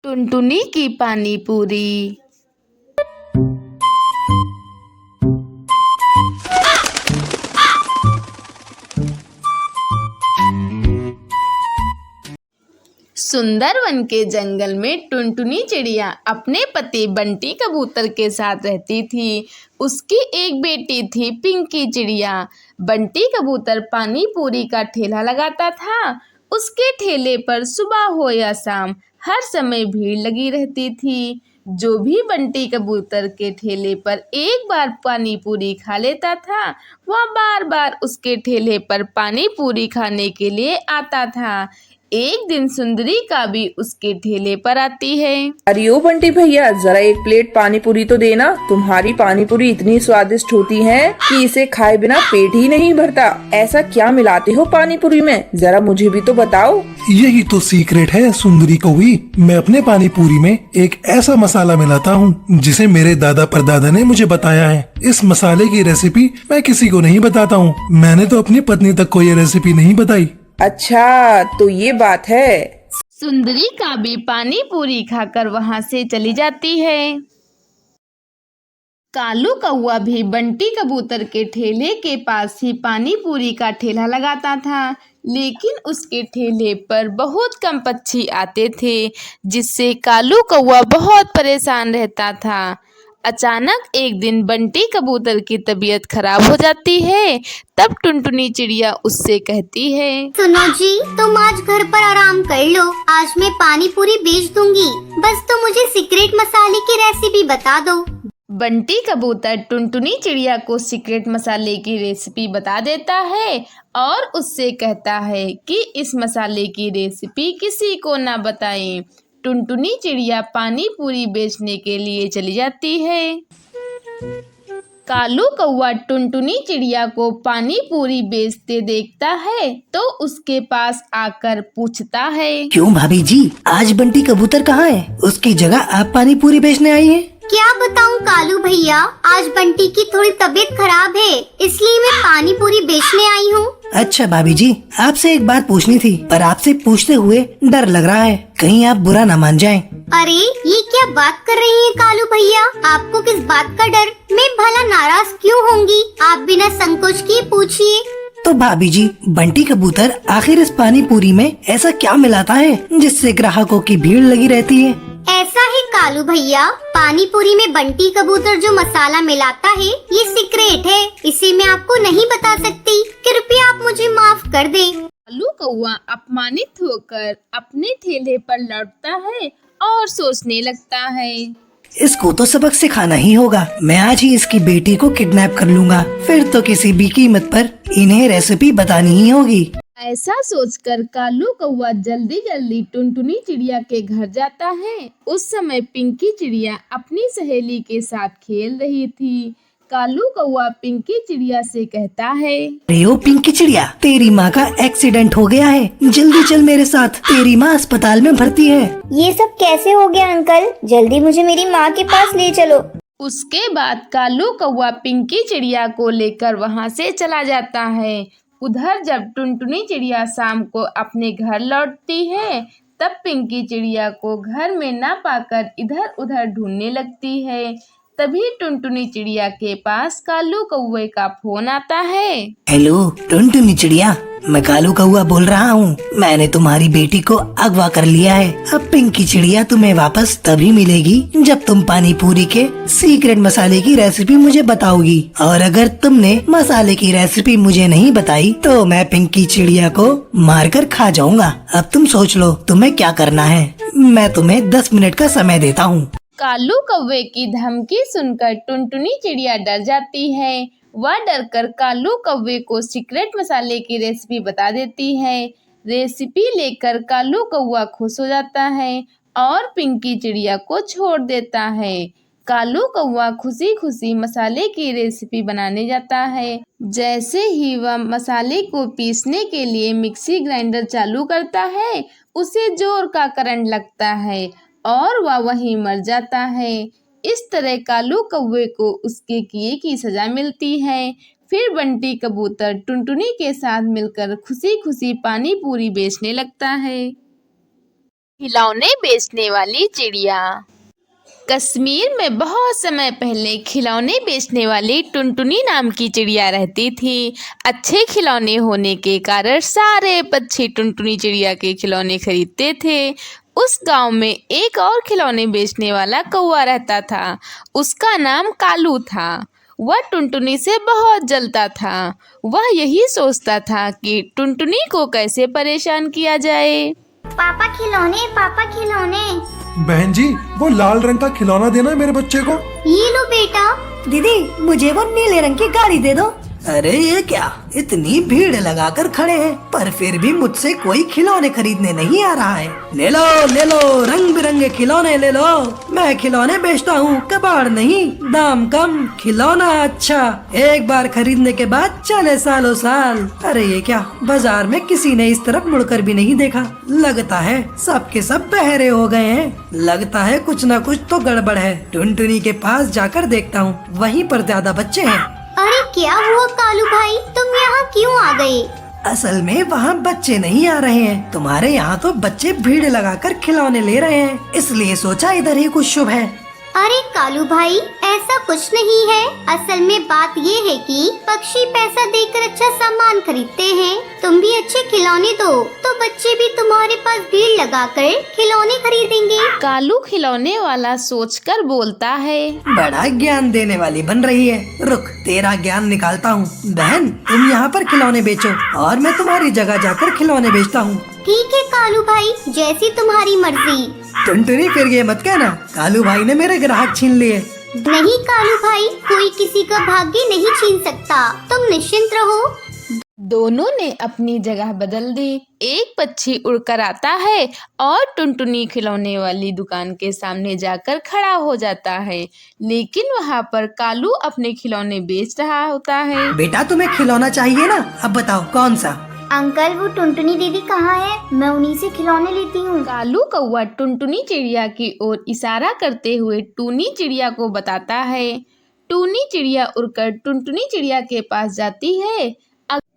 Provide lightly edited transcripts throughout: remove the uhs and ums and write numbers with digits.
टुनटुनी की पानी पूरी। सुंदर वन के जंगल में टुनटुनी चिड़िया अपने पति बंटी कबूतर के साथ रहती थी। उसकी एक बेटी थी पिंकी चिड़िया। बंटी कबूतर पानी पूरी का ठेला लगाता था। उसके ठेले पर सुबह हो या शाम हर समय भीड़ लगी रहती थी। जो भी बंटी कबूतर के ठेले पर एक बार पानी पूरी खा लेता था, वह बार बार उसके ठेले पर पानी पूरी खाने के लिए आता था। एक दिन सुंदरी का भी उसके ठेले पर आती है। अरे ओ बंटी भैया, जरा एक प्लेट पानी पूरी तो देना। तुम्हारी पानी पूरी इतनी स्वादिष्ट होती है कि इसे खाए बिना पेट ही नहीं भरता। ऐसा क्या मिलाते हो पानी पूरी में, जरा मुझे भी तो बताओ। यही तो सीक्रेट है सुंदरी कौवी। मैं अपने पानी पूरी में एक ऐसा मसाला मिलाता हूँ जिसे मेरे दादा परदादा ने मुझे बताया है। इस मसाले की रेसिपी मैं किसी को नहीं बताता हूँ। मैंने तो अपनी पत्नी तक को ये रेसिपी नहीं बताई। अच्छा, तो ये बात है। सुंदरी का भी पानी पूरी खाकर वहां से चली जाती है। कालू कौवा भी बंटी कबूतर के ठेले के पास ही पानी पूरी का ठेला लगाता था, लेकिन उसके ठेले पर बहुत कम पक्षी आते थे, जिससे कालू कौवा बहुत परेशान रहता था। अचानक एक दिन बंटी कबूतर की तबीयत खराब हो जाती है। तब टुनटुनी चिड़िया उससे कहती है, सुनो जी, तुम आज घर पर आराम कर लो। आज मैं पानी पूरी बेच दूंगी, बस तुम मुझे सीक्रेट मसाले की रेसिपी बता दो। बंटी कबूतर टुनटुनी चिड़िया को सीक्रेट मसाले की रेसिपी बता देता है और उससे कहता है कि इस मसाले की रेसिपी किसी को ना बताएं। टुनटुनी चिड़िया पानी पूरी बेचने के लिए चली जाती है। कालू कौवा टुनटुनी चिड़िया को पानी पूरी बेचते देखता है तो उसके पास आकर पूछता है, क्यों भाभी जी, आज बंटी कबूतर कहाँ है? उसकी जगह आप पानी पूरी बेचने आई हैं? क्या बताऊं कालू भैया, आज बंटी की थोड़ी तबीयत खराब है, इसलिए मैं पानी पूरी बेचने आई हूँ। अच्छा भाभी जी, आपसे एक बात पूछनी थी, पर आपसे पूछते हुए डर लग रहा है, कहीं आप बुरा न मान जाएं। अरे ये क्या बात कर रही हैं कालू भैया, आपको किस बात का डर? मैं भला नाराज क्यों होंगी? आप बिना संकोच किए पूछिए। तो भाभी जी, बंटी कबूतर आखिर इस पानी पूरी में ऐसा क्या मिलाता है जिससे ग्राहकों की भीड़ लगी रहती है? ऐसा है कालू भैया, पानी पूरी में बंटी कबूतर जो मसाला मिलाता है ये सीक्रेट है, इसे मैं आपको नहीं बता सकती। कृपया आप मुझे माफ कर दें। कालू कौवा अपमानित होकर अपने ठेले पर लौटता है और सोचने लगता है, इसको तो सबक सिखाना ही होगा। मैं आज ही इसकी बेटी को किडनैप कर लूंगा, फिर तो किसी भी कीमत पर इन्हें रेसिपी बतानी ही होगी। ऐसा सोचकर कालू कौवा जल्दी जल्दी टुनटुनी चिड़िया के घर जाता है। उस समय पिंकी चिड़िया अपनी सहेली के साथ खेल रही थी। कालू कौवा पिंकी चिड़िया से कहता है, अरे ओ पिंकी चिड़िया, तेरी माँ का एक्सीडेंट हो गया है, जल्दी चल मेरे साथ, तेरी माँ अस्पताल में भर्ती है। ये सब कैसे हो गया अंकल? जल्दी मुझे मेरी माँ के पास ले चलो। उसके बाद कालू कौवा पिंकी चिड़िया को लेकर वहां से चला जाता है। उधर जब टुनटुनी चिड़िया शाम को अपने घर लौटती है, तब पिंकी चिड़िया को घर में न पाकर इधर उधर ढूंढने लगती है। तभी टुनटुनी चिड़िया के पास कालू कौवे का फोन आता है। हेलो टुनटुनी चिड़िया, मैं कालू कौवा बोल रहा हूँ। मैंने तुम्हारी बेटी को अगवा कर लिया है। अब पिंकी चिड़िया तुम्हें वापस तभी मिलेगी जब तुम पानी पूरी के सीक्रेट मसाले की रेसिपी मुझे बताओगी, और अगर तुमने मसाले की रेसिपी मुझे नहीं बताई तो मैं पिंकी चिड़िया को मारकर खा जाऊंगा। अब तुम सोच लो तुम्हें क्या करना है। मैं तुम्हें 10 मिनट का समय देता हूँ। कालू कौवे की धमकी सुनकर टुनटुनी चिड़िया डर जाती है। वह डरकर कालू कौवे को सीक्रेट मसाले की रेसिपी बता देती है। रेसिपी लेकर कालू कौवा खुश हो जाता है और पिंकी चिड़िया को छोड़ देता है। कालू कौवा खुशी खुशी मसाले की रेसिपी बनाने जाता है। जैसे ही वह मसाले को पीसने के लिए मिक्सी ग्राइंडर चालू करता है, उसे जोर का करंट लगता है और वह वहीं मर जाता है। इस तरह कालू कौवे को उसके किए की सजा मिलती है। फिर बंटी कबूतर टुनटुनी के साथ मिलकर खुशी खुशी पानी पूरी बेचने लगता है। खिलौने बेचने वाली चिड़िया। कश्मीर में बहुत समय पहले खिलौने बेचने वाली टुनटुनी नाम की चिड़िया रहती थी। अच्छे खिलौने होने के कारण सारे पक्षी टुनटुनी चिड़िया के खिलौने खरीदते थे। उस गांव में एक और खिलौने बेचने वाला कौवा रहता था। उसका नाम कालू था। वह टुनटुनी से बहुत जलता था। वह यही सोचता था कि टुनटुनी को कैसे परेशान किया जाए। पापा खिलौने, पापा खिलौने। बहन जी, वो लाल रंग का खिलौना देना मेरे बच्चे को। ये लो बेटा। दीदी मुझे वो नीले रंग की गाड़ी दे दो। अरे ये क्या, इतनी भीड़ लगाकर खड़े हैं पर फिर भी मुझसे कोई खिलौने खरीदने नहीं आ रहा है। ले लो रंग बिरंगे खिलौने ले लो। मैं खिलौने बेचता हूँ, कबाड़ नहीं। दाम कम, खिलौना अच्छा, एक बार खरीदने के बाद चले सालों साल। अरे ये क्या, बाजार में किसी ने इस तरफ मुड़कर भी नहीं देखा। लगता है सबके सब बहरे हो गए हैं। लगता है कुछ न कुछ तो गड़बड़ है। टुनटुनी के पास जाकर देखता हूँ, वहीं पर ज्यादा बच्चे हैं। अरे क्या हुआ कालू भाई, तुम यहाँ क्यों आ गए? असल में वहाँ बच्चे नहीं आ रहे हैं। तुम्हारे यहाँ तो बच्चे भीड़ लगाकर खिलौने ले रहे हैं, इसलिए सोचा इधर ही कुछ शुभ है। अरे कालू भाई, ऐसा कुछ नहीं है। असल में बात ये है कि पक्षी पैसा देकर अच्छा सामान खरीदते हैं। तुम भी अच्छे खिलौने दो तो बच्चे भी तुम्हारे पास भीड़ लगाकर खिलौने खरीदेंगे। कालू खिलौने वाला सोचकर बोलता है। बड़ा ज्ञान देने वाली बन रही है। रुक, तेरा ज्ञान निकालता हूँ। बहन तुम यहाँ पर खिलौने बेचो और मैं तुम्हारी जगह जाकर खिलौने बेचता हूँ। ठीक है कालू भाई, जैसी तुम्हारी मर्जी। टुनटुनी फिर ये मत कहना कालू भाई ने मेरे ग्राहक छीन लिए। नहीं कालू भाई, कोई किसी का भाग्य नहीं छीन सकता, तुम निश्चिंत रहो। दोनों ने अपनी जगह बदल दी। एक पक्षी उड़कर आता है और टुनटुनी खिलौने वाली दुकान के सामने जाकर खड़ा हो जाता है, लेकिन वहाँ पर कालू अपने खिलौने बेच रहा होता है। बेटा तुम्हें खिलौना चाहिए ना, अब बताओ कौन सा? अंकल वो टुनटुनी दीदी कहाँ है? मैं उन्हीं से खिलौने लेती हूँ। कालू कौवा टुनटुनी चिड़िया की ओर इशारा करते हुए टूनी चिड़िया को बताता है। टूनी चिड़िया उड़कर टुनटुनी चिड़िया के पास जाती है।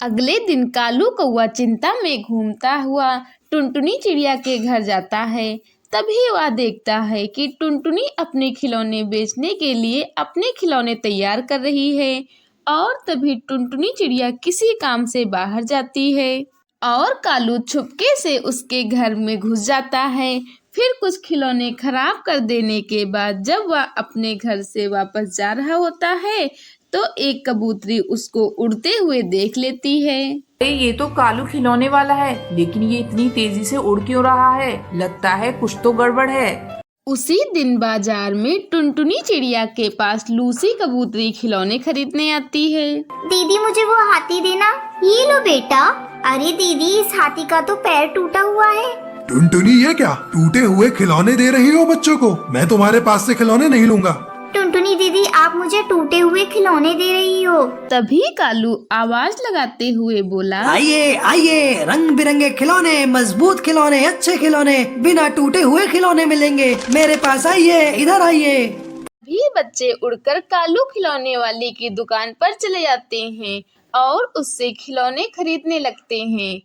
अगले दिन कालू कौवा चिंता में घूमता हुआ टुनटुनी चिड़िया के घर जाता है। तभी वह देखता है कि टुनटुनी अपने खिलौने बेचने के लिए अपने खिलौने तैयार कर रही है और तभी टुनटुनी चिड़िया किसी काम से बाहर जाती है और कालू छुपके से उसके घर में घुस जाता है। फिर कुछ खिलौने खराब कर देने के बाद जब वह अपने घर से वापस जा रहा होता है तो एक कबूतरी उसको उड़ते हुए देख लेती है। ये तो कालू खिलौने वाला है, लेकिन ये इतनी तेजी से उड़ क्यों रहा है? लगता है कुछ तो गड़बड़ है। उसी दिन बाजार में टुनटुनी चिड़िया के पास लूसी कबूतरी खिलौने खरीदने आती है। दीदी मुझे वो हाथी देना। ये लो बेटा। अरे दीदी, इस हाथी का तो पैर टूटा हुआ है। टुनटुनी ये क्या, टूटे हुए खिलौने दे रही हो बच्चों को? मैं तुम्हारे पास से खिलौने नहीं लूंगा। टुनटुनी दीदी, आप मुझे टूटे हुए खिलौने दे रही हो। तभी कालू आवाज लगाते हुए बोला, आइए आइए, रंग बिरंगे खिलौने, मजबूत खिलौने, अच्छे खिलौने, बिना टूटे हुए खिलौने मिलेंगे। मेरे पास आइए, इधर आइए। भी बच्चे उड़कर कालू खिलौने वाले की दुकान पर चले जाते हैं और उससे खिलौने खरीदने लगते हैं।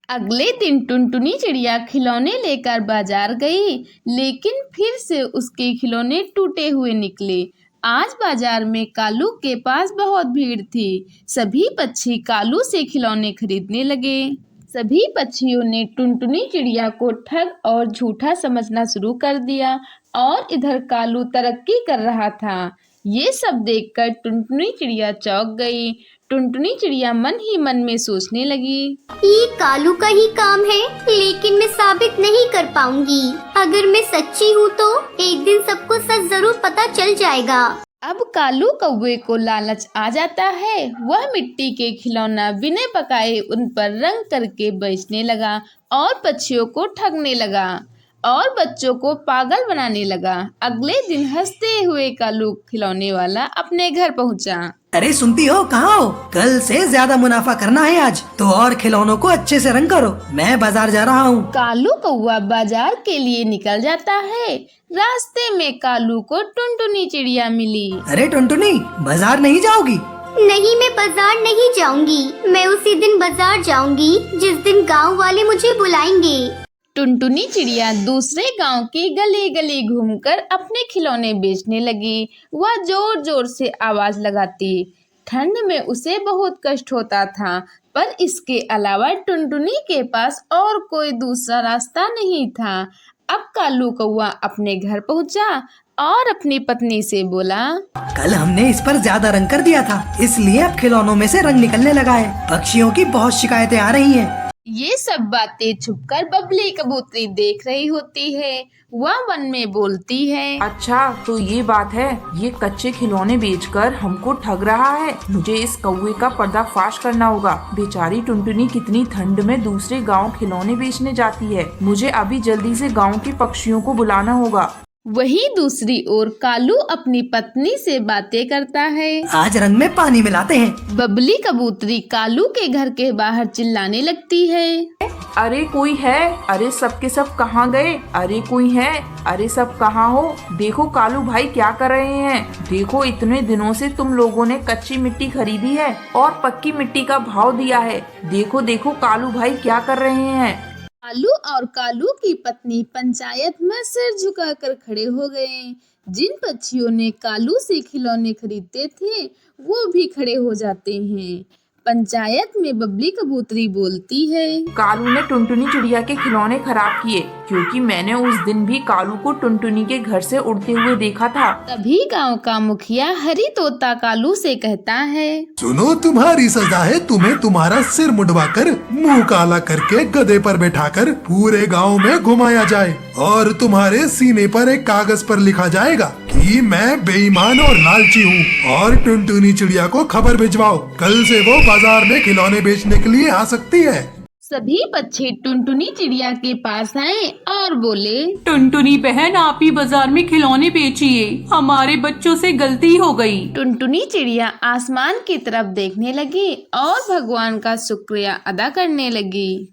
अगले दिन टुनटुनी चिड़िया खिलौने लेकर बाजार गई, लेकिन फिर से उसके खिलौने टूटे हुए निकले। आज बाजार में कालू के पास बहुत भीड़ थी। सभी पक्षी कालू से खिलौने खरीदने लगे। सभी पक्षियों ने टुनटुनी चिड़िया को ठग और झूठा समझना शुरू कर दिया और इधर कालू तरक्की कर रहा था। ये सब देखकर टुनटुनी चिड़िया चौंक गई। टुनटुनी चिड़िया मन ही मन में सोचने लगी, ये कालू का ही काम है, लेकिन मैं साबित नहीं कर पाऊंगी। अगर मैं सच्ची हूँ तो एक दिन सबको सच जरूर पता चल जाएगा। अब कालू कौवे को लालच आ जाता है। वह मिट्टी के खिलौना बिना पकाए उन पर रंग करके बेचने लगा और पक्षियों को ठगने लगा और बच्चों को पागल बनाने लगा। अगले दिन हंसते हुए कालू खिलौने वाला अपने घर पहुंचा। अरे सुनती हो, कहाँ हो? कल से ज्यादा मुनाफा करना है आज, तो और खिलौनों को अच्छे से रंग करो। मैं बाजार जा रहा हूँ। कालू कौवा बाजार के लिए निकल जाता है। रास्ते में कालू को टुनटुनी चिड़िया मिली। अरे टुनटुनी, बाजार नहीं जाओगी? नहीं, मैं बाजार नहीं जाऊंगी। मैं उसी दिन बाजार जाऊंगी जिस दिन गांव वाले मुझे बुलाएंगे। टुनटुनी चिड़िया दूसरे गांव के गली गली घूमकर अपने खिलौने बेचने लगी। वह जोर जोर से आवाज लगाती। ठंड में उसे बहुत कष्ट होता था, पर इसके अलावा टुनटुनी के पास और कोई दूसरा रास्ता नहीं था। अब कालू कौआ अपने घर पहुंचा और अपनी पत्नी से बोला, कल हमने इस पर ज्यादा रंग कर दिया था, इसलिए अब खिलौनों में से रंग निकलने लगा है। पक्षियों की बहुत शिकायतें आ रही हैं। ये सब बातें छुपकर बबली कबूतरी देख रही होती है। वह मन में बोलती है, अच्छा तो ये बात है, ये कच्चे खिलौने बेचकर हमको ठग रहा है। मुझे इस कौवे का पर्दाफाश करना होगा। बेचारी टुनटुनी कितनी ठंड में दूसरे गांव खिलौने बेचने जाती है। मुझे अभी जल्दी से गांव के पक्षियों को बुलाना होगा। वहीं दूसरी ओर कालू अपनी पत्नी से बातें करता है। आज रंग में पानी मिलाते हैं। बबली कबूतरी कालू के घर के बाहर चिल्लाने लगती है, अरे कोई है, अरे सब के सब कहाँ गए, अरे कोई है, अरे सब कहाँ हो। देखो कालू भाई क्या कर रहे हैं। देखो इतने दिनों से तुम लोगों ने कच्ची मिट्टी खरीदी है और पक्की मिट्टी का भाव दिया है। देखो देखो कालू भाई क्या कर रहे हैं। कालू और कालू की पत्नी पंचायत में सिर झुकाकर खड़े हो गए। जिन पक्षियों ने कालू से खिलौने खरीदते थे वो भी खड़े हो जाते हैं। पंचायत में बबली कबूतरी बोलती है, कालू ने टुनटुनी चिड़िया के खिलौने खराब किए, क्योंकि मैंने उस दिन भी कालू को टुनटुनी के घर से उड़ते हुए देखा था। तभी गांव का मुखिया हरी तोता कालू से कहता है, सुनो तुम्हारी सजा है, तुम्हें तुम्हारा सिर मुंडवाकर मुंह काला करके गधे पर बैठाकर पूरे गांव में घुमाया जाए और तुम्हारे सीने पर एक कागज पर लिखा जाएगा कि मैं बेईमान और लालची हूँ और टुनटुनी चिड़िया को खबर भिजवाओ, कल से वो बाजार में खिलौने बेचने के लिए आ सकती है। सभी पक्षी टुनटुनी चिड़िया के पास आए और बोले, टुनटुनी बहन आप ही बाजार में खिलौने बेचिए, हमारे बच्चों से गलती हो गई। टुनटुनी चिड़िया आसमान की तरफ देखने लगी और भगवान का शुक्रिया अदा करने लगी।